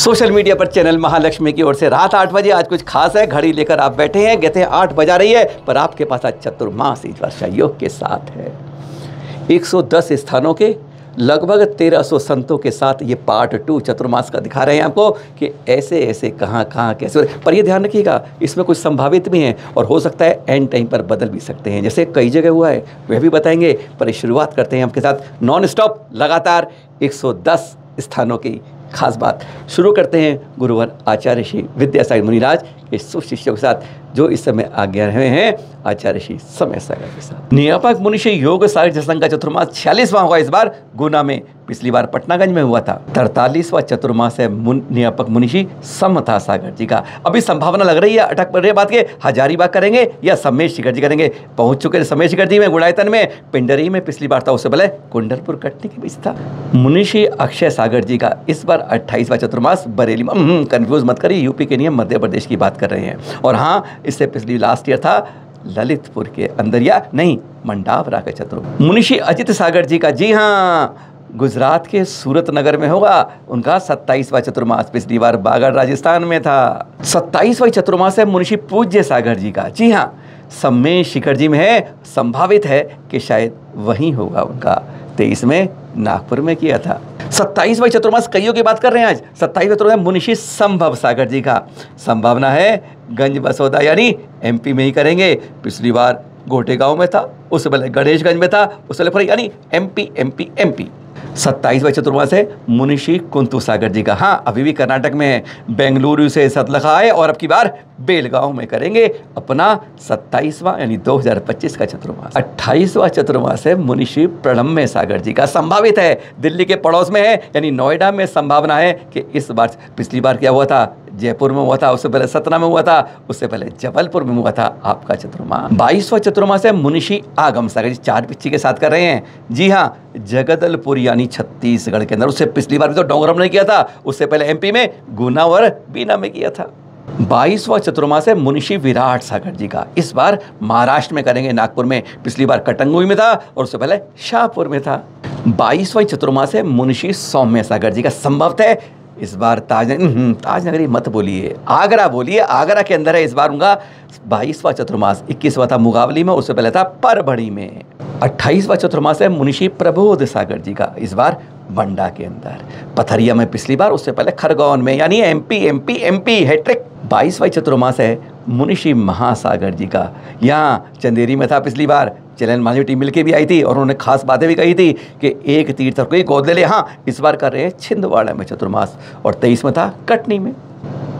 Social media पर channel Mahalakshmi की ओर से रात 8 बजे आज कुछ खास है। घड़ी लेकर आप बैठे हैं, कहते हैं 8 बजा रही है, पर आपके पास आज चतुर्मास इस वर्षा योग के साथ है। 110 स्थानों के लगभग 1300 संतों के साथ ये पार्ट 2 चतुर्मास का दिखा रहे हैं आपको कि ऐसे ऐसे कहाँ कैसे। पर ये ध्यान रखिएगा, इसमें कुछ संभावित भी हैं और हो सकता है एंड टाइम पर बदल भी सकते हैं, जैसे कई जगह हुआ है वह भी बताएंगे। पर शुरुआत करते हैं आपके साथ नॉन स्टॉप लगातार 110 स्थानों की खास बात। शुरू करते हैं गुरुवर आचार्य श्री विद्यासागर मुनिराज के शिष्यों के साथ, जो इस समय आज्ञा रहे हैं आचार्य श्री समय सागर के साथ। नियापक मुनिषि योग सागर संघ का चतुर्मास 46वां हुआ इस बार गुना में, पिछली बार पटनागंज में हुआ था। 43वां चतुर्मास है नियापक मुनिषि समता सागर जी का। अभी संभावना लग रही है अटक पर बात के हजारीबाग करेंगे या समेश शिखर जी करेंगे। पहुंच चुके हैं समेश शिखर जी में, गुड़ायतन में, पिंडरी में पिछली बार था, उससे पहले कुंडलपुर कटनी के बीच था। मुनिषि अक्षय सागर जी का इस बार 28वां चतुर्मास बरेली में। कंफ्यूज मत करिए, यूपी के नियम मध्य प्रदेश की बात कर रहे हैं। और हाँ, इससे पिछली लास्ट ईयर था ललितपुर के अंदर, या नहीं मंडावरा का चतुर्मास। मुनिषि अजित सागर जी का, जी हाँ, गुजरात के सूरत नगर में होगा उनका 27वां चतुर्मास, पिछली बार बागड़ राजस्थान में था। 27वां चतुर्मास है मुनिषि पूज्य सागर जी का, जी हाँ, समेश शिखर जी में है, संभावित है कि शायद वहीं होगा उनका। 23 में नागपुर में किया था। 27वां चतुर्मास कईयों की बात कर रहे हैं आज। 27वां चतुर्मास मुनिषि संभव सागर जी का, संभावना है गंज बसोदा यानी एमपी में ही करेंगे। पिछली बार गोटे गांव में था, उससे पहले गणेशगंज में था, उससे पहले यानी एमपी। 27वां चतुर्मास है मुनिषि कुंतु सागर जी का, हाँ, अभी भी कर्नाटक में है। बेंगलुरु से सतलखा है और अब की बार बेलगांव में करेंगे अपना 27वां यानी 2025 का चतुर्मास। 28वां चतुर्मास है मुनिषि प्रणम्य सागर जी का, संभावित है दिल्ली के पड़ोस में है यानी नोएडा में। संभावना है कि इस बार, पिछली बार क्या हुआ था, जयपुर में हुआ था, उससे पहले सतना में हुआ था, उससे पहले जबलपुर में हुआ था आपका चतुर्मास। 22वां चतुर्मास है मुनिषि आगम सागर जी, 4 पिच्ची के साथ कर रहे हैं, जी हाँ, जगदलपुर यानी छत्तीसगढ़ के अंदर। उससे पिछली बार भी तो डोंगरम ने किया था, उससे पहले एमपी में गुना और बीना में किया था। 22वां चतुर्मास है मुनिषि विराट सागर जी का, इस बार महाराष्ट्र में करेंगे, नागपुर में, पिछली बार कटंगुई में था और उससे पहले शाहपुर में था। 22वां चतुर्मास है मुनिषि सौम्य सागर जी का, संभवतः है इस बार ताजनगरी मत बोलिए, आगरा बोलिए, आगरा के अंदर है इस बार उनका 22वां चतुर्मास। 21वां था मुगावली में, उससे पहले था परभणी में। 28वां चतुर्मास है मुनिषि प्रबोध सागर जी का, इस बार बंडा के अंदर, पथरिया में पिछली बार, उससे पहले खरगोन में, यानी एमपी हैट्रिक। 22वां चतुर्मास है मुनिषि महासागर जी का, यहाँ चंदेरी में था पिछली बार, चैनल मांझी टीम मिलकर भी आई थी और उन्होंने खास बातें भी कही थी कि एक तीर्थ कोई गोद ले ले। हाँ, इस बार कर रहे हैं छिंदवाड़ा में चतुर्मास और 23 में था कटनी में।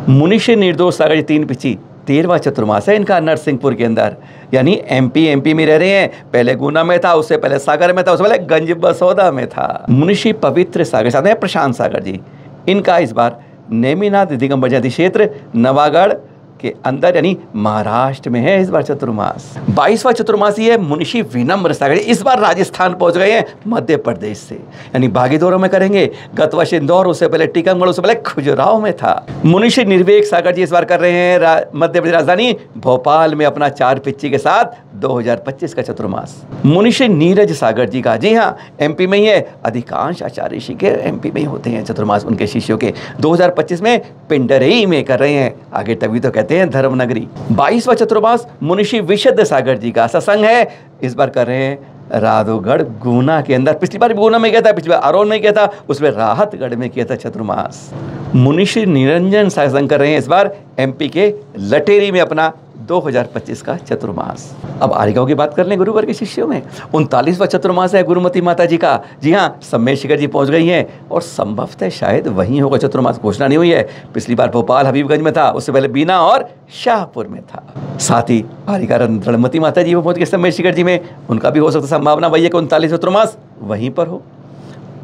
मुनिषि निर्दोष सागर जी 3 पिछी, 13वां चतुर्मास है इनका नरसिंहपुर के अंदर, यानी एमपी में रह रहे हैं, पहले गुना में था, उससे पहले सागर में था, उससे पहले गंज बसोदा में था। मुनिषि पवित्र सागर साथ हैं प्रशांत सागर जी, इनका इस बार नेमिनाथ दिगंबर जयंती क्षेत्र नवागढ़ के अंदर यानी महाराष्ट्र में है इस बार चतुर्मास। 22वां चतुर्मास ही है मुनिषि विनम्र सागर, इस बार राजस्थान पहुंच गए हैं मध्य प्रदेश से, यानी बागीदोरों में करेंगे। गत वर्ष इंदौर, उससे पहले टीकमगढ़, उससे पहले खजुराहो में था। मुनिषि निर्वेक सागर जी इस बार कर रहे हैं मध्य प्रदेश राजधानी भोपाल में अपना 4 पिच्ची के साथ 2025 का चतुर्मास। मुनिषि नीरज सागर जी का, जी हाँ, एमपी में ही है, अधिकांश आचार्य ऋषि के एमपी में ही होते हैं चतुर्मास उनके शिष्यों के। 2025 में पिंडरी में कर रहे हैं, आगे तभी तो कहते हैं धर्मनगरी। 22वां चतुर्मास मुनिषि विशुद्ध सागर जी का सत्संग है, इस बार कर रहे हैं राधोगढ़ गुना के अंदर, पिछली बार गुना में किया था, पिछली बार अरोन में किया था, उसमें राहतगढ़ में किया था चतुर्मास। मुनिषि निरंजन सत्संग कर रहे हैं इस बार एमपी के लटेरी में अपना 2025 का चतुर्मास। अब आरिगांव की बात कर लें गुरुवर के शिष्यों में। 39वां चतुर्मास है गुरुमती माता जी का, जी हाँ, समेश शिखर जी पहुंच गई हैं और संभवतः शायद वहीं होगा चतुर्मास, घोषणा नहीं हुई है। पिछली बार भोपाल हबीबगंज में था, उससे पहले बीना और शाहपुर में था। साथ ही आरिगा रणमती माता जी वो पहुंच गए समेश शिखर जी में, उनका भी हो सकता, संभावना वही है कि 39वां चतुर्मास वहीं पर हो,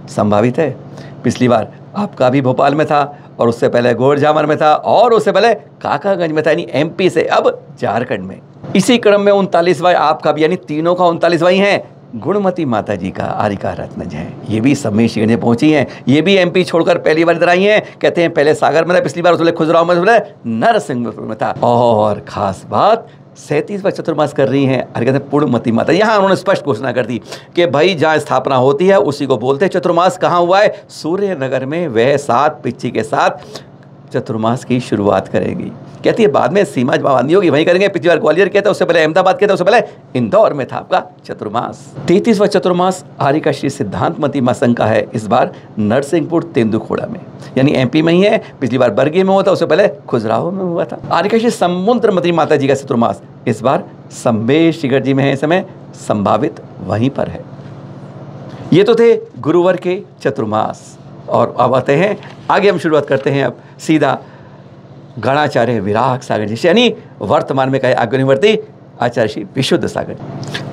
संभावित है। पिछली बार आपका भी भोपाल में था और उससे पहले गोरजामर में था और उससे पहले काकागंज में था, यानी एमपी से अब झारखंड में। इसी क्रम में 39वां आपका भी, यानी तीनों का 39वां ही है गुणमती माता जी का, आरिका रत्नज है, ये भी समेश शिखर में पहुंची हैं, ये भी एमपी छोड़कर पहली बार इधर आई हैं। कहते हैं पहले सागर में था, पिछली बार उसमें खजुराहो में, नरसिंहपुर में था। और खास बात 37वां चतुर्मास कर रही हैं कहते हैं पूर्णमती माता। यहाँ उन्होंने स्पष्ट घोषणा कर दी कि भाई जहाँ स्थापना होती है उसी को बोलते हैं चतुर्मास। कहाँ हुआ है? सूर्यनगर में। वह 7 पिच्ची के साथ चतुर्मास की शुरुआत करेंगी। कहती है बाद में सीमा बांधी होगी वहीं करेंगे। पिछली बार ग्वालियर किया था, उससे पहले अहमदाबाद किया था, उससे पहले इंदौर में था आपका चतुर्मास। 33वां चतुर्मास आर्य श्री सिद्धांतमती मां संघ का है, इस बार नरसिंहपुर तेंदुखोड़ा में, यानी एमपी में ही है। पिछली बार बरगी में हुआ था, उससे पहले खुजराहो में हुआ था। आर्य श्री समुद्रमती माता जी का चतुर्मास इस बार संबेश शिखर जी में है, इस समय संभावित वहीं पर है। ये तो थे गुरुवार के चतुर्मास। और अब आते हैं आगे, हम शुरुआत करते हैं अब सीधा गणाचार्य विराग सागर जी से, यानी वर्तमान में कहे अग्निवर्ती आचार्य श्री विशुद्ध सागर।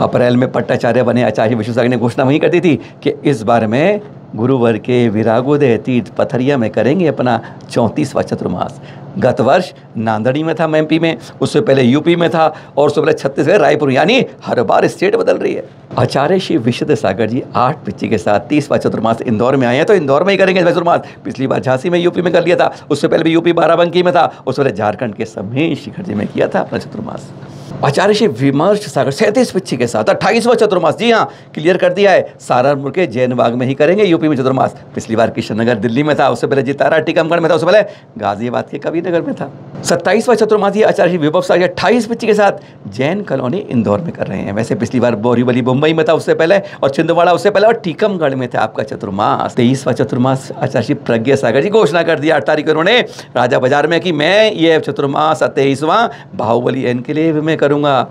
अप्रैल में पट्टाचार्य बने आचार्य विशुद्ध सागर ने घोषणा वहीं कर दी थी कि इस बार में गुरुवार के विरागोदय तीर्थ पथरिया में करेंगे अपना 34वां चतुर्मास। गत वर्ष नांदड़ी में था एमपी में, उससे पहले यूपी में था, और उससे पहले छत्तीसगढ़ रायपुर, यानी हर बार स्टेट बदल रही है। आचार्य श्री विशुद्ध सागर जी 8 पिच्ची के साथ 30वां चतुर्मास इंदौर में आए हैं, तो इंदौर में ही करेंगे चतुर्मास। पिछली बार झांसी में यूपी में कर लिया था, उससे पहले भी यूपी बाराबंकी में था, उससे पहले झारखंड के समेश शिखर जी में किया था अपना चतुर्मास। आचार्य श्री विमर्श सागर 37 पिच्ची के साथ 28वां चतुर्मास, जी हाँ क्लियर कर दिया है, सहारनपुर के जैन बाग में ही करेंगे यूपी में चतुर्मास। पिछली बार किशननगर दिल्ली में था, उससे पहले जितारा टीकमगढ़ में था, उससे पहले गाजियाबाद के कबीरनगर में था। 27वां चतुर्मास आचार्य श्री विभव सागर 28 पिच्ची के साथ जैन कॉलोनी इंदौर में कर रहे हैं। वैसे पिछली बार बोरीवली मुंबई में था, उससे पहले, और छिंदवाड़ा उससे पहले, और टीकमगढ़ में था आपका चतुर्मास। 23वां चतुर्मास आचार्य श्री प्रज्ञा सागर जी घोषणा कर दिया 8 तारीख को उन्होंने राजा बाजार में कि मैं ये चतुर्मास 23वां बाहुबली एनक्लेव में करूंगा।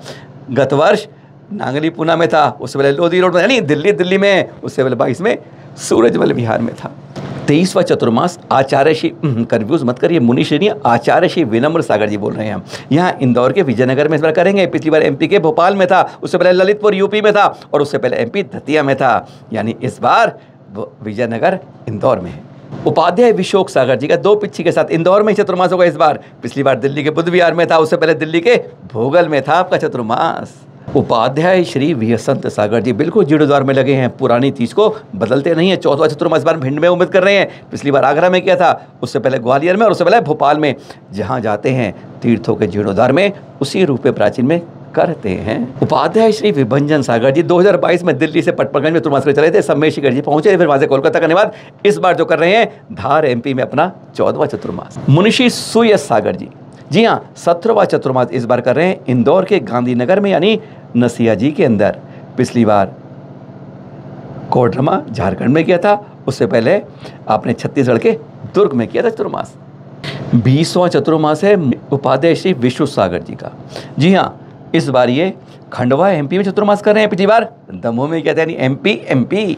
गत वर्ष नांगली पूना में था, उससे पहले लोधी रोड में, यानी दिल्ली में, उससे पहले 22 में सूरजमल बिहार में था। 23वां चतुर्मास आचार्य श्री, कन्फ्यूज मत करिए, मुनीश्री नहीं, आचार्य श्री विनम्र सागर जी बोल रहे हैं हम। यहाँ इंदौर के विजयनगर में इस बार करेंगे। पिछली बार एमपी के भोपाल में था, उससे पहले ललितपुर यूपी में था, और उससे पहले एमपी दतिया में था, यानी इस बार विजयनगर इंदौर में है। उपाध्याय विशोक सागर जी का 2 पिच्ची के साथ इंदौर में चतुर्मास होगा इस बार। पिछली बार दिल्ली के बुद्ध विहार में था, उससे पहले दिल्ली के भोगल में था आपका चतुर्मास। उपाध्याय श्री विहसंत सागर जी बिल्कुल जीर्णोद्धार में लगे हैं, पुरानी चीज को बदलते नहीं है। 14वां चतुर्मास बार भिंड में उम्मीद कर रहे हैं। पिछली बार आगरा में किया था, उससे पहले ग्वालियर में, और उससे पहले भोपाल में। जहां जाते हैं तीर्थों के जीर्णोद्धार में उसी रूपे प्राचीन में करते हैं। उपाध्याय श्री विभंजन सागर जी 2022 में दिल्ली से पटपरगंज में चतुर्मास चले थे, समेश शिखर जी पहुंचे, फिर वहां से कोलकाता करने बाद इस बार जो कर रहे हैं धार एमपी में अपना 14वां चतुर्मास। मुनिषी सुयस सागर जी हाँ 17वां चतुर्मास इस बार कर रहे हैं इंदौर के गांधीनगर में, यानी नसिया जी के अंदर। पिछली बार कोडरमा झारखंड में किया था, उससे पहले आपने छत्तीसगढ़ के दुर्ग में किया था चतुर्मास। 20वां चतुर्मास है उपाध्याय श्री विश्व सागर जी का। जी हाँ इस बार ये खंडवा एमपी में चतुर्मास कर रहे हैं, पिछली बार दमोह में किया था, यानी एमपी।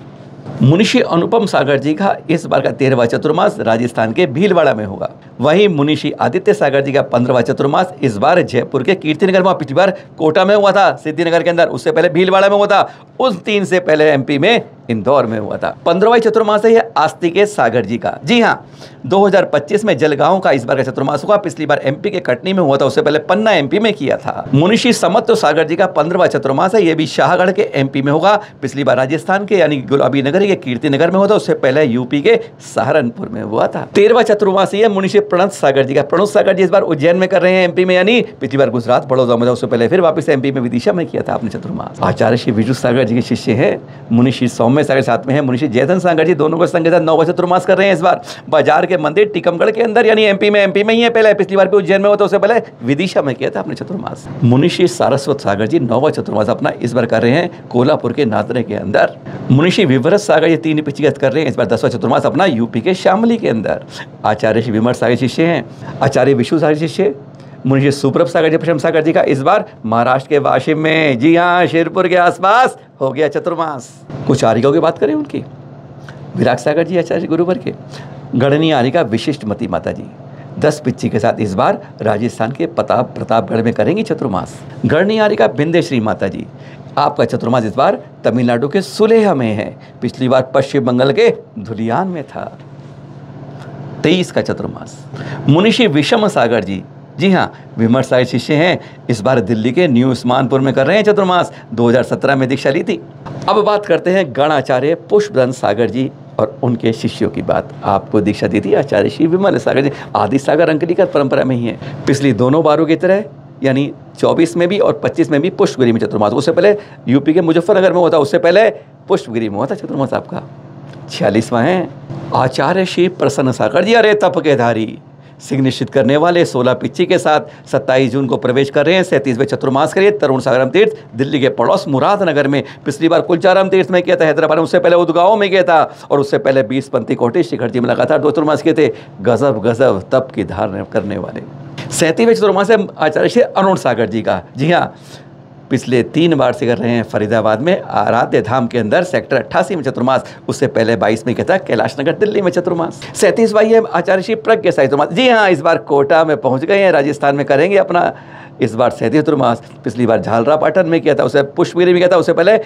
मुनिषी अनुपम सागर जी का इस बार का 13वां चतुर्मास राजस्थान के भीलवाड़ा में होगा। वहीं मुनिषी आदित्य सागर जी का 15वां चतुर्मास इस बार जयपुर के कीर्तिनगर में, पिछली बार कोटा में हुआ था सिद्धिनगर के अंदर, उससे पहले भीलवाड़ा में हुआ था, उस 3 से पहले एमपी में इंदौर में हुआ था। 15वां चतुर्मास है यह आस्तिकेय सागर जी का। जी हाँ 2025 में जलगांव का इस बार का चतुर्मास हुआ। पिछली बार एमपी के कटनी में हुआ था, उससे पहले पन्ना एमपी में किया था। मुनिषी समत्व सागर जी का 15वां चतुर्मास है, यह भी शाहगढ़ के एमपी में होगा। पिछली बार राजस्थान के यानी गुलाबी नगर के कीर्तिनगर में हुआ था, उससे पहले यूपी के सहारनपुर में हुआ था। 13वां चतुर्मास है मुनिषी प्रणत सागर जी का। प्रणत सागर जी इस बार उज्जैन में कर रहे हैं एमपी में, यानी पिछली बार गुजरात बड़ौदा में था, उससे पहले फिर वापस एमपी में विदिशा में किया था आपने चतुर्मास। आचार्य श्री विष्णु सागर जी के शिष्य हैं मुनिषी सौम्य सागर, साथ में है मुनिषी जयधन सागर जी, दोनों को संग के साथ 9वां चतुर्मास कर रहे हैं इस बार। बाजार के मंदिर टीकमगढ़ के अंदर, यानी एमपी में ही है, पहले पिछली बार भी उज्जैन में हुआ था, उससे पहले विदिशा में किया था आपने चतुर्मास। मुनिषी सारस्वत सागर जी 9वां चतुर्मास अपना इस बार कर रहे हैं कोल्हापुर के नादरे के अंदर। मुनिषी विवरत सागर ये 3 पिछली कर रहे हैं इस बार 10वां चतुर्मास अपना यूपी के शामली के अंदर। आचार्य श्री विमर सागर शिष्य हैं, आचार्य विष्णु सागर शिष्य मुनिषी सुप्रभ सागर जी प्रशम सागर जी का इस बार महाराष्ट्र के वाशिम में, जी हाँ शेरपुर के आसपास हो गया चतुर्मास। कुछ आर्यों की बात करें उनकी, विराग सागर जी आचार्य गुरुवर के। गढ़नी आर्य विशिष्ट मती माता जी 10 पिच्ची के साथ इस बार राजस्थान के प्रतापगढ़ में करेंगी चतुर्मास। गढ़नी आर्य का बिंदेश्वरी माता जी, आपका चतुर्मास इस बार तमिलनाडु के सुलेहा में है, पिछली बार पश्चिम बंगाल के धुलियान में था। 23 का चतुर्मास। मुनिषी विषम सागर जी हाँ विमर सागर शिष्य हैं, इस बार दिल्ली के न्यू उस्मानपुर में कर रहे हैं चतुर्मास। 2017 में दीक्षा ली थी। अब बात करते हैं गणाचार्य पुष्पधन सागर जी और उनके शिष्यों की बात। आपको दीक्षा दी थी आचार्य श्री विमल सागर जी, आदि सागर अंकलिकर परंपरा में ही है। पिछली दोनों बारों की तरह यानी 24 में भी और 25 में भी पुष्पगिरी में चतुर्मास। उससे पहले यूपी के मुजफ्फरनगर में होता, उससे पहले पुष्पगिरी में हुआ था चतुर्मास आपका। 46वां है आचार्य श्री प्रसन्न सागर जी, अरे तप के धारी सिंह निश्चित करने वाले 16 पिच्ची के साथ 27 जून को प्रवेश कर रहे हैं 37वें चतुर्मास के लिए। तरुण सागरम तीर्थ दिल्ली के पड़ोस मुरादनगर में, पिछली बार कुलचाराम तीर्थ में किया था, हैदराबाद में, उससे पहले उदगांव में किया था, और उससे पहले 20 पंथी कोटि शिखर जी में लगातार 2 चतुर्मास किए थे। गजब गजब तप की धारण करने वाले 37वें चतुर्मास है आचार्य श्री अरुण सागर जी का। जी हाँ, पिछले 3 बार से कर रहे हैं फरीदाबाद में आराध्य धाम के अंदर सेक्टर 88 में चतुर्मास, उससे पहले 22 में किया था कैलाश नगर दिल्ली में चतुर्मास। 37वां है आचार्य श्री प्रज्ञ साई चतुर्मास। जी हाँ, इस बार कोटा में पहुंच गए हैं, राजस्थान में करेंगे अपना इस बार 37 चतुर्मास। पिछली बार झालरा पाटन में किया था, उससे पुष्पगिरी में किया था, उससे पहले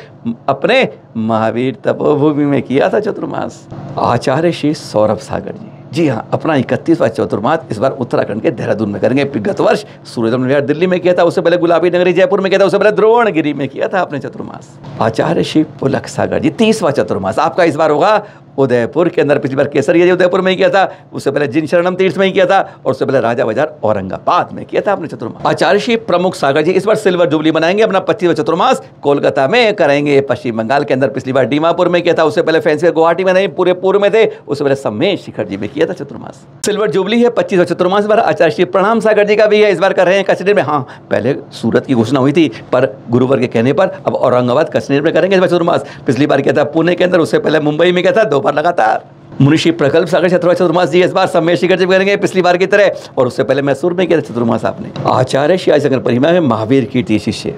अपने महावीर तपोभूमि में किया था चतुर्मास। आचार्य श्री सौरभ सागर जी, जी हाँ, अपना 31वां चतुर्मास इस बार उत्तराखंड के देहरादून में करेंगे। गत वर्ष सूर्यदम विहार दिल्ली में किया था, उससे पहले गुलाबी नगरी जयपुर में किया था, उससे पहले द्रोणगिरी में किया था अपने चतुर्मास। आचार्य श्री पुलक सागर जी 30वां चतुर्मास आपका इस बार होगा उदयपुर के अंदर। पिछली बार केसरिया जी उदयपुर में ही किया था, उससे पहले जिन शरणम तीर्थ में ही किया था, और उससे पहले राजा बाजार औरंगाबाद में किया था अपने चतुर्मास। आचार्य श्री प्रमुख सागर जी इस बार सिल्वर जुबली बनाएंगे, अपना 25वां चतुर्मास कोलकाता में करेंगे, पश्चिम बंगाल के अंदर। पिछली बार दीमापुर में किया था, उससे पहले फैंसी गुवाहाटी में नहीं, पूरे पूर्व में थे, उससे पहले सम्मेश शिखर जी में किया था चतुर्मास। सिल्वर जुबली है 25वां चतुर्मास बार आचार्य श्री प्रणाम सागर जी का भी है, इस बार कर रहे हैं कश्मीर में। हाँ, पहले सूरत की घोषणा हुई थी, पर गुरुवर के कहने पर अब औरंगाबाद कश्मीर में करेंगे इस बार चतुर्मास। पिछली बार किया था पुणे के अंदर, उससे पहले मुंबई में किया था, 2 बार लगातार। मुनिषी प्रकल्प सागर चतुर्मास जी इस बार सम्मेश शिखर जी करेंगे पिछली बार की तरह, और उससे पहले मैसूर में किया था चतुर्मास आपने। आचार्य श्री आदिशंकर परिमा में महावीर कीर्ति शिष्य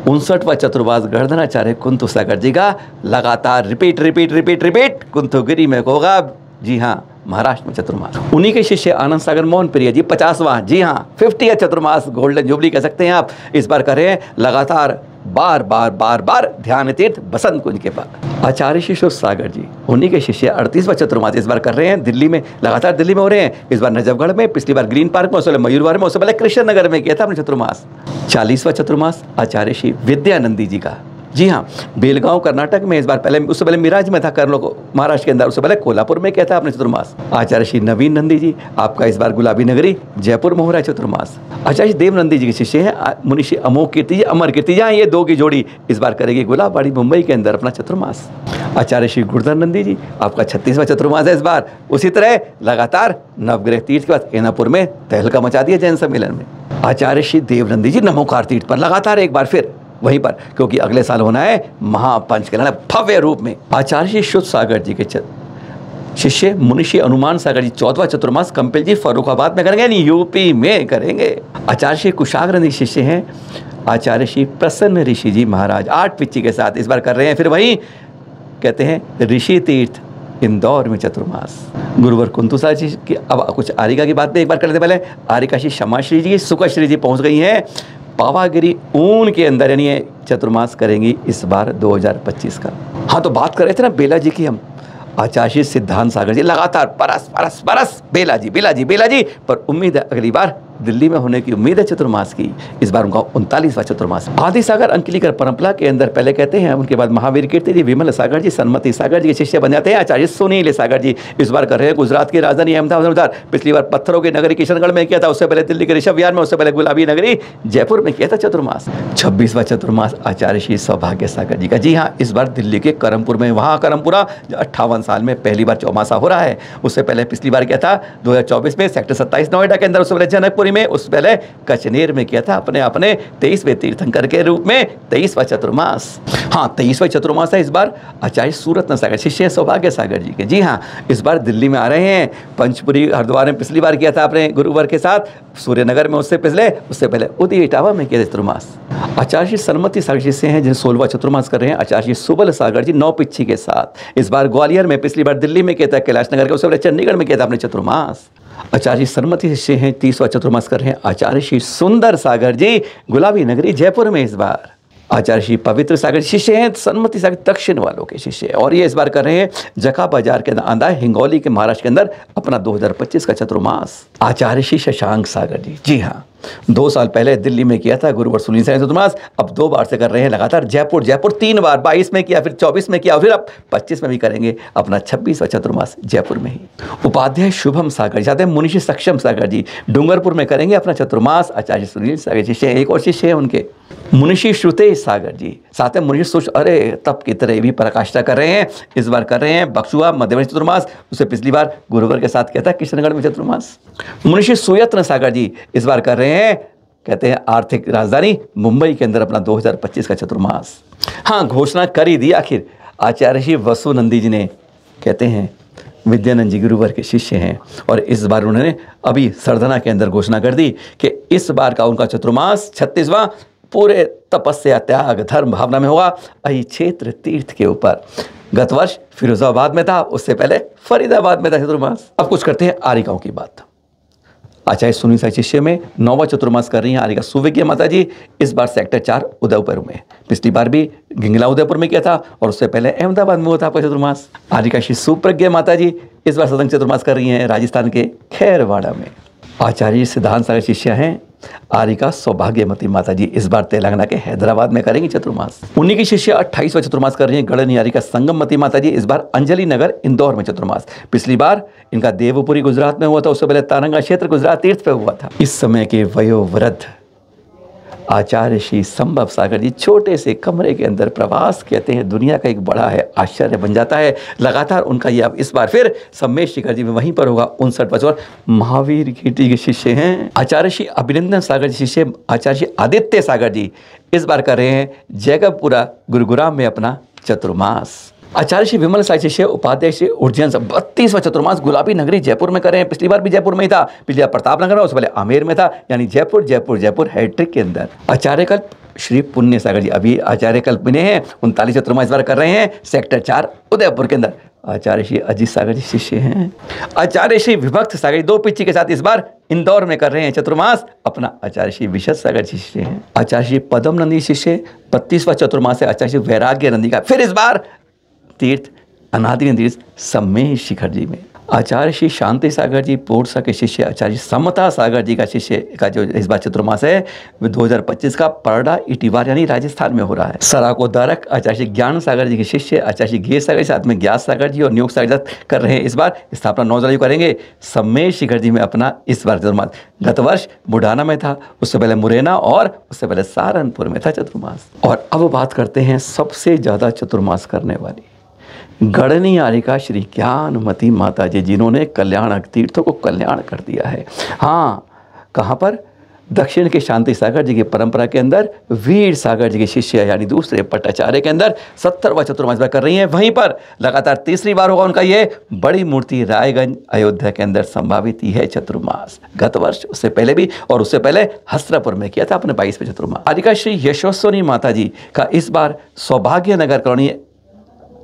59वां चतुर्मास गर्दनाचार्य कुंतु सागर जी का लगातार रिपीट कुंथुगिरी में होगा। जी हाँ, महाराष्ट्र में चतुर्मास। उन्हीं के शिष्य आनंद सागर मोहन प्रिय जी 50वां, जी हाँ 50 चतुर्मास गोल्डन जुबली कह सकते हैं आप, इस बार कर रहे हैं लगातार बार ध्यान तीर्थ बसंत कुंज के पास। आचार्य श्री शुद्ध सागर जी उन्हीं के शिष्य 38वां चतुर्मास इस बार कर रहे हैं दिल्ली में, लगातार दिल्ली में हो रहे हैं। इस बार नजफगढ़ में, पिछली बार ग्रीन पार्क में, उससे पहले मयूरवार में, उससे पहले कृष्ण नगर में किया था अपने चतुर्मास। 40वां चतुर्मास आचार्य श्री विद्यानंदी जी का। जी हाँ, बेलगांव कर्नाटक में इस बार, पहले उससे पहले मिराज में था कर्नूल महाराष्ट्र के अंदर, उससे पहले कोल्हापुर में किया था अपने चतुर्मास। आचार्य श्री नवीन नंदी जी आपका इस बार गुलाबी नगरी जयपुर में हो रहा है चतुर्मास। आचार्य देव नंदी जी के शिष्य हैं मुनिषी अमोघ कीर्ति जी, अमर कीर्ति जी, ये 2 की जोड़ी इस बार करेगी गुलाबबाड़ी मुंबई के अंदर अपना चतुर्मास। आचार्य श्री गुरुधर नंदी जी आपका 36वां चतुर्मास है इस बार। उसी तरह लगातार नवग्रह तीर्थ के बाद एनापुर में तहलका मचा दिया जैन सम्मेलन में। आचार्य श्री देव नंदी जी नमोकार तीर्थ पर लगातार एक बार फिर वहीं पर, क्योंकि अगले साल होना है महापंचकलन भव्य रूप में। आचार्य श्री शुद्ध सागर जी के शिष्य मुनिषी हनुमान सागर जी 14वां चतुर्मास कंपिल जी फर्रुखाबाद में करेंगे, यानी यूपी में करेंगे। आचार्य श्री कुशाग्र नंदी शिष्य हैं आचार्य श्री प्रसन्न ऋषि जी महाराज 8 पिच्ची के साथ इस बार कर रहे हैं, फिर वही कहते हैं ऋषि तीर्थ इंदौर में चतुर्मास। गुरुवर कुंतुसा जी की अब कुछ आरिका की बात में एक बार कर लेते। पहले आरिका श्री क्षमाश्री जी सुखश्री जी पहुंच गई हैं पावागिरी ऊन के अंदर, यानी ये चतुर्मास करेंगी इस बार 2025 का। हाँ, तो बात कर रहे थे ना बेला जी की हम, आचार्य सिद्धांत सागर जी लगातार परस बेला जी, पर उम्मीद है अगली बार दिल्ली में होने की उम्मीद है चतुर्मास की। इस बार उनका 39वां चतुर्मास। आदि सागर अंकलिकर परंपरा के अंदर पहले कहते हैं, उनके बाद महावीर कीर्ति जी, विमल सागर जी, सन्मति सागर जी के शिष्य बन जाते हैं आचार्य सुनील सागर जी। इस बार कर रहे हैं गुजरात की राजधानी अहमदाबाद। पिछली बार पत्थरों की नगरी किशनगढ़ में किया था, उससे पहले दिल्ली के ऋषभ विहार में, उससे पहले गुलाबी नगरी जयपुर में किया था चतुर्मास। 26वां चतुर्मास आचार्य श्री सौभाग्य सागर जी का। जी हाँ, इस बार दिल्ली के करमपुर में, वहाँ करमपुरा 58 साल में पहली बार चौमासा हो रहा है। उससे पहले पिछली बार किया था 2024 में सेक्टर 27 नोएडा के अंदर, उससे पहले जनकपुरी में, उससे पहले कचनेर में किया था अपने 23वें तीर्थंकर के रूप में 23वां चतुर्मास। हाँ, 23वां चतुर्मास है इस बार आचार्य सूरत सागर शिष्य सौभाग्य सागर जी के। जी हाँ, इस बार दिल्ली में आ रहे हैं, पंचपुरी हरिद्वार में पिछली बार किया था अपने गुरुवर के साथ, सूर्यनगर में उससे पहले उदय इटावा में किया चतुर्मास। आचार्य श्री सन्मति सागर जी से हैं जिन 16वां चतुर्मास कर रहे हैं आचार्य श्री सुबल सागर जी 9 पिच्ची के साथ। इस बार ग्वालियर में, पिछली बार दिल्ली में किया था कैलाश नगर के, उससे पहले चंडीगढ़ में किया था अपने चतुर्मास। आचार्य सन्मति शिष्य हैं 30वां चतुर्मास कर रहे हैं आचार्य श्री सुंदर सागर जी गुलाबी नगरी जयपुर में। इस बार आचार्य श्री पवित्र सागर शिष्य हैं सन्मति सागर दक्षिण वालों के शिष्य, और ये इस बार कर रहे हैं जका बाजार के अंदर आंदा हिंगोली के महाराष्ट्र के अंदर अपना 2025 का चतुर्मास। आचार्य श्री शशांक सागर जी हाँ 2 साल पहले दिल्ली में किया था गुरुवर सुनील सागर चतुर्मास, अब 2 बार से कर रहे हैं लगातार जयपुर 3 बार, 22 में किया, फिर 24 में किया, फिर अब 25 में भी करेंगे अपना 26वां चतुर्मास जयपुर में ही। उपाध्याय शुभम सागर जी, मुनिषी सक्षम सागर जी डूंगरपुर में करेंगे अपना चतुर्मास। आचार्य सुनील सागर शिष्य, एक और शिष्य है उनके मुनिषी श्रुतेश सागर जी साथ में मुनीष सोच अरे तब की तरह भी पराकाष्ठा कर रहे हैं, इस बार कर रहे हैं बक्सुआ मध्यवर्ती चतुर्मास। उससे पिछली बार गुरुवर के साथ क्या था, किशनगढ़ में चतुर्मास। मुनीष सुयत्न सागर जी इस बार कर रहे हैं, कहते हैं आर्थिक राजधानी मुंबई के अंदर अपना 2025 का चतुर्मास। हाँ, घोषणा कर ही दी आखिर। आचार्य श्री वसुनंदी जी ने, कहते हैं विद्यानंद जी गुरुवर के शिष्य हैं, और इस बार उन्होंने अभी सरधना के अंदर घोषणा कर दी कि इस बार का उनका चतुर्मास 36वां पूरे तपस्या त्याग धर्म भावना में होगा, अहि क्षेत्र तीर्थ के ऊपर। गत वर्ष फिरोजाबाद में था, उससे पहले फरीदाबाद में था चतुर्मास। अब कुछ करते हैं आरिकाओं की बात। आचार्य सुनील साई शिष्य में 9वां चतुर्मास कर रही हैं आरिका सुविज्ञ माता जी, इस बार सेक्टर 4 उदयपुर में। पिछली बार भी गिंगला उदयपुर में किया था, और उससे पहले अहमदाबाद में हुआ था आपका चतुर्मास। आरिका श्री सुप्रज्ञ माता जी इस बार सदंग चतुर्मास कर रही हैं राजस्थान के खैरवाड़ा में। आचार्य सिद्धांत सागर शिष्य हैं आरिका सौभाग्यमती माता जी, इस बार तेलंगाना के हैदराबाद में करेंगी चतुर्मास। उन्हीं की शिष्य 28वां चतुर्मास कर रही हैं गढ़नी आरिका संगममती माता जी, इस बार अंजलि नगर इंदौर में चतुर्मास। पिछली बार इनका देवपुरी गुजरात में हुआ था, उससे पहले तारंगा क्षेत्र गुजरात तीर्थ पे हुआ था। इस समय के वयोवृद्ध आचार्य श्री संभव सागर जी छोटे से कमरे के अंदर प्रवास, कहते हैं दुनिया का एक बड़ा है आश्चर्य बन जाता है। लगातार उनका ये अब इस बार फिर सम्मेश शिखर जी में वहीं पर होगा 59वां। महावीर कीर्ति के शिष्य हैं आचार्य श्री अभिनंदन सागर जी, शिष्य आचार्य श्री आदित्य सागर जी इस बार कर रहे हैं जयगढ़पुरा गुरुग्राम में अपना चतुर्मास। आचार्य श्री विमल साई शिष्य उपाध्याय श्री उर्जन 32वां चतुर्मास गुलाबी नगरी जयपुर में कर रहे हैं। पिछली बार भी जयपुर में ही था, पिछली बार प्रताप नगर में, उससे पहले आमेर में था, यानी जयपुर जयपुर जयपुर हैट्रिक के अंदर। आचार्य कल्प श्री पुण्य सागर जी अभी आचार्य कल्प में हैं, 39 चतुर्मास इस बार कर रहे हैं सेक्टर 4 उदयपुर के अंदर। आचार्य श्री अजीत सागर जी शिष्य हैं। आचार्य श्री विभक्त सागर जी 2 पिच्ची के साथ इस बार इंदौर में कर रहे हैं चतुर्मास, अपना आचार्य श्री विशद सागर जी शिष्य हैं। आचार्य श्री पदम नंदी शिष्य 32वां चतुर्मास है। आचार्य श्री वैराग्य नंदी का फिर इस बार तीर्थ अनादि तीर्थ सम्मेश शिखर जी में। आचार्य श्री शांति सागर जी पोरसा के शिष्य आचार्य समता सागर जी का शिष्य का जो इस बार चतुर्मास है 2025 का परडा इटीवार यानी राजस्थान में हो रहा है। सराकोदारक आचार्य श्री ज्ञान सागर जी के शिष्य आचार्य श्री घेर सागर, साथ में ग्यास सागर जी और न्योग सागर कर रहे हैं। इस बार स्थापना 9 जुलाई को करेंगे सम्मेश शिखर जी में अपना इस बार चतुर्मास। गत वर्ष बुढ़ाना में था, उससे पहले मुरैना और उससे पहले सहारनपुर में था चतुर्मास। और अब बात करते हैं सबसे ज़्यादा चतुर्मास करने वाली गढ़नी आरिका श्री ज्ञानमती माता जी, जिन्होंने कल्याण तीर्थों को कल्याण कर दिया है। हाँ, कहाँ पर? दक्षिण के शांति सागर जी की परंपरा के अंदर वीर सागर जी के शिष्य यानी दूसरे पट्टाचार्य के अंदर 70वां चतुर्मास कर रही हैं। वहीं पर लगातार तीसरी बार होगा उनका ये बड़ी मूर्ति रायगंज अयोध्या के अंदर संभावित ही है चतुर्मास। गत वर्ष उससे पहले भी और उससे पहले हसरापुर में किया था अपने 22वें चतुर्मास। आरिका श्री यशस्विनी माता जी का इस बार सौभाग्य नगर कॉलोनी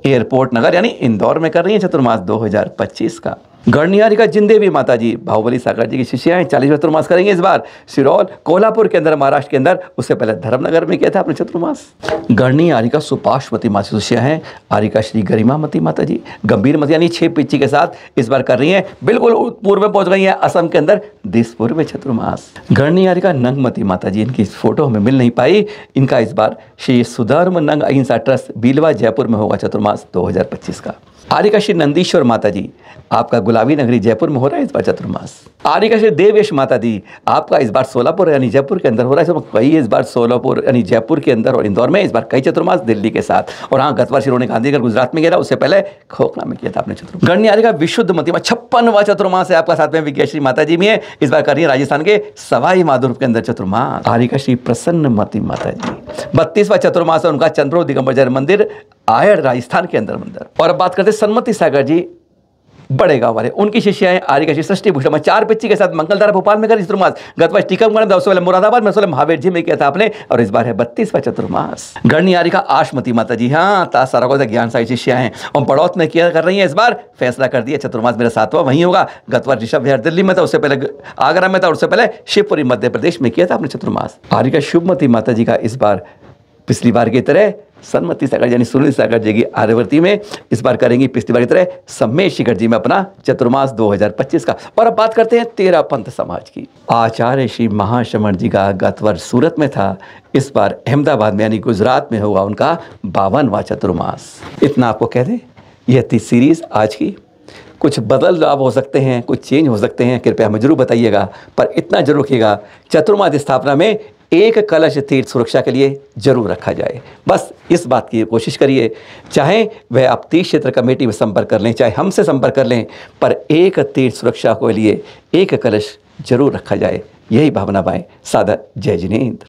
एयरपोर्ट नगर यानी इंदौर में कर रही है चतुर्मास 2025 का। गढ़नियारी का जिंदेवी माता जी बाहुबली सागर जी की शिष्या हैं, 40वां चतुर्मास करेंगे इस बार सिरौल कोल्हापुर के अंदर महाराष्ट्र के अंदर, उससे पहले धर्मनगर में किया था अपने चतुर्मास। गढ़नी आरिका सुपाशवती माता शिष्या हैं आरिका श्री गरिमामती माता जी गंभीर मती यानी 6 पिच्ची के साथ इस बार कर रही हैं। बिल्कुल पूर्व में पहुंच गई हैं असम के अंदर दिसपुर में चतुर्मास। गढ़नी आरिका नंगमती माता जी, इनकी फोटो हमें मिल नहीं पाई, इनका इस बार श्री सुधर्म नंग अहिंसा ट्रस्ट बीलवा जयपुर में होगा चतुर्मास 2025 का। आरिका श्री नंदीश्वर माता जी आपका गुलाबी नगरी जयपुर में हो रहा है इस बार चतुर्मास। आरिका श्री देवेश माता जी आपका इस बार सोलापुर यानी जयपुर के अंदर हो रहा है। कई इस बार सोलापुर यानी जयपुर के अंदर और इंदौर में इस बार कई चतुर्मास दिल्ली के साथ। और हाँ, गत वर्ष इन्होंने गांधीनगर गुजरात में किया था, उससे पहले खोखला में किया था अपने चतुर्मास। गढ़नी आरिका विशुद्ध मती 56वां चतुर्मास है आपका, साथ में विज्ञाश्री माता जी भी है, इस बार कर रही है राजस्थान के सवाई माधोपुर के अंदर चतुर्मास। आरिका श्री प्रसन्न मती माता जी 32वां चतुर्मास है उनका, चंद्रो दिगंबर जैन मंदिर आयड़ राजस्थान के अंदर मंदिर। और अब बात करते हैं सन्मति सागर जी बड़े गांव वाले, उनकी शिष्या है आरिका श्री सृष्टि भूषण 4 पिच्ची के साथ मंगलधारा भोपाल में कर चतुर्मास। गत वर्ष टीकमगढ़ में, उससे पहले मुरादाबाद में, उससे पहले महावीर जी में किया था आपने, और इस बार है 32वां चतुर्मास। गढ़नी आरिका आशमती माता जी, हाँ तासारागोदा ज्ञान साई शिष्या हैं और बड़ौत में किया कर रही हैं। इस बार फैसला कर दिया चतुर्मास मेरा 7वां वहीं होगा। गत वर्ष ऋषभ विहार दिल्ली में था, उससे पहले आगरा में था, उससे पहले शिवपुरी मध्य प्रदेश में किया था अपने चतुर्मास। आरिका शुभमती माता जी का इस बार पिछली बार की तरह सन्मति सागर यानी सुनील सागर जी की आर्यवर्ती में इस बार करेंगी पिछली बार की तरह सम्मेश शिखर जी में अपना चतुर्मास 2025 का। और अब बात करते हैं 13 पंथ समाज की। आचार्य श्री महाश्रमण जी का गत वर्ष सूरत में था, इस बार अहमदाबाद में यानी गुजरात में होगा उनका 52वां चतुर्मास। इतना आपको कह दें, यह थी सीरीज आज की। कुछ बदलाव हो सकते हैं, कुछ चेंज हो सकते हैं, कृपया हमें जरूर बताइएगा, पर इतना जरूर रखिएगा चतुर्मास स्थापना में एक कलश तीर्थ सुरक्षा के लिए जरूर रखा जाए। बस इस बात की कोशिश करिए, चाहे वह आप तीर्थ क्षेत्र कमेटी में संपर्क कर लें, चाहे हमसे संपर्क कर लें, पर एक तीर्थ सुरक्षा के लिए एक कलश जरूर रखा जाए। यही भावना पाएं। सादर जय जिनेंद्र।